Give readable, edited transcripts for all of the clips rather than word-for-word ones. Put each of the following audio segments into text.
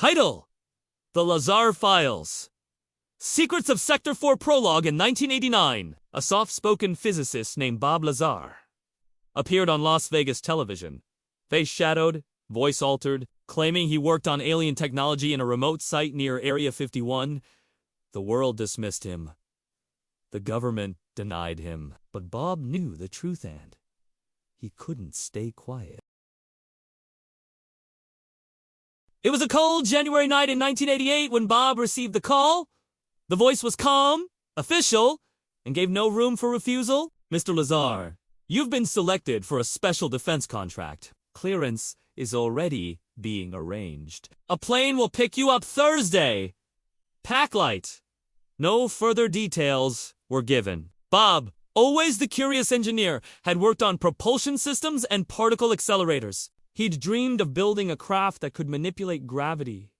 Title: The Lazar Files. Secrets of Sector 4 Prologue in 1989. A soft-spoken physicist named Bob Lazar appeared on Las Vegas television. Face shadowed, voice altered, claiming he worked on alien technology in a remote site near Area 51. The world dismissed him. The government denied him. But Bob knew the truth and he couldn't stay quiet. It was a cold January night in 1988 when Bob received the call. The voice was calm, official, and gave no room for refusal. Mr. Lazar, you've been selected for a special defense contract. Clearance is already being arranged. A plane will pick you up Thursday. Pack light. No further details were given. Bob, always the curious engineer, had worked on propulsion systems and particle accelerators. He'd dreamed of building a craft that could manipulate gravity.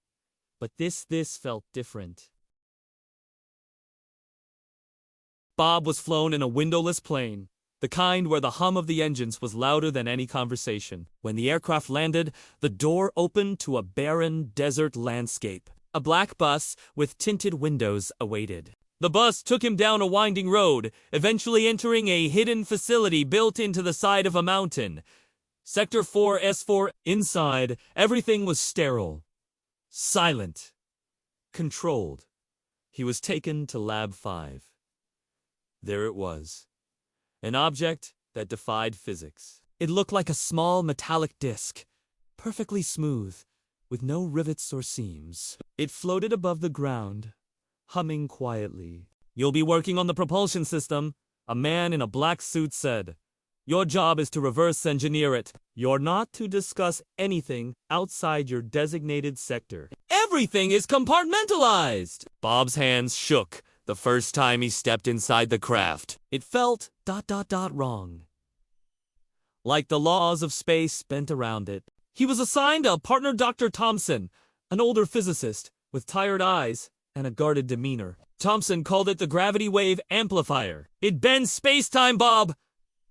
But this felt different. Bob was flown in a windowless plane, the kind where the hum of the engines was louder than any conversation. When the aircraft landed, the door opened to a barren desert landscape. A black bus with tinted windows awaited. The bus took him down a winding road, eventually entering a hidden facility built into the side of a mountain. Sector 4 S4. Inside, everything was sterile, silent, controlled. He was taken to Lab 5. There it was, an object that defied physics. It looked like a small metallic disc, perfectly smooth, with no rivets or seams. It floated above the ground, humming quietly. "You'll be working on the propulsion system," a man in a black suit said. "Your job is to reverse engineer it. You're not to discuss anything outside your designated sector. Everything is compartmentalized." Bob's hands shook the first time he stepped inside the craft. It felt ... wrong. Like the laws of space bent around it. He was assigned a partner, Dr. Thompson, an older physicist with tired eyes and a guarded demeanor. Thompson called it the gravity wave amplifier. It bends space-time, Bob.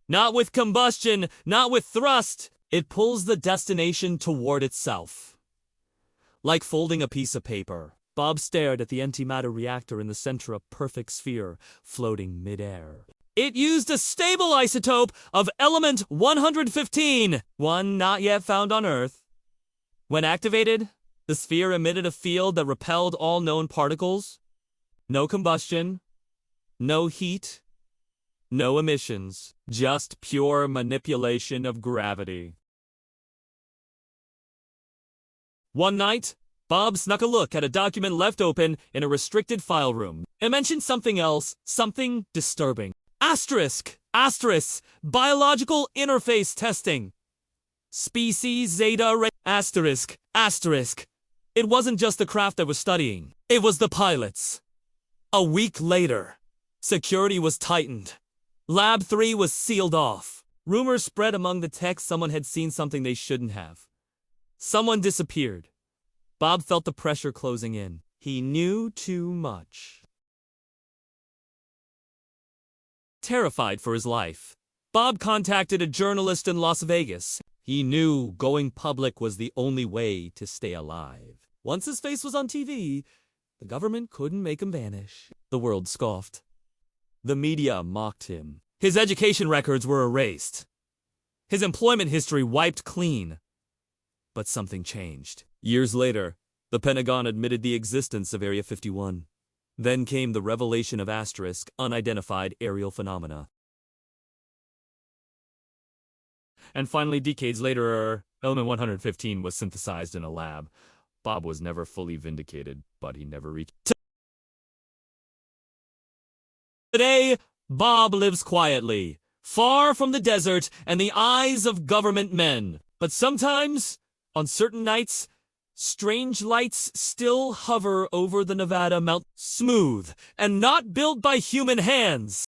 Not with combustion, not with thrust. It pulls the destination toward itself. Like folding a piece of paper, Bob stared at the antimatter reactor in the center of a perfect sphere, floating midair. It used a stable isotope of element 115, one not yet found on Earth. When activated, the sphere emitted a field that repelled all known particles. No combustion, no heat, no emissions, just pure manipulation of gravity. One night, Bob snuck a look at a document left open in a restricted file room. It mentioned something else, something disturbing. Asterisk, biological interface testing. Species Zeta asterisk. It wasn't just the craft that was studying. It was the pilots. A week later, security was tightened. Lab 3 was sealed off. Rumors spread among the techs someone had seen something they shouldn't have. Someone disappeared. Bob felt the pressure closing in. He knew too much. Terrified for his life, Bob contacted a journalist in Las Vegas. He knew going public was the only way to stay alive. Once his face was on TV, the government couldn't make him vanish. The world scoffed. The media mocked him. His education records were erased. His employment history wiped clean. But something changed. Years later, the Pentagon admitted the existence of Area 51. Then came the revelation of asterisk, unidentified aerial phenomena. And finally, decades later, element 115 was synthesized in a lab. Bob was never fully vindicated, but he never reached. Today, Bob lives quietly, far from the desert and the eyes of government men. But sometimes, on certain nights, strange lights still hover over the Nevada mountain, smooth and not built by human hands.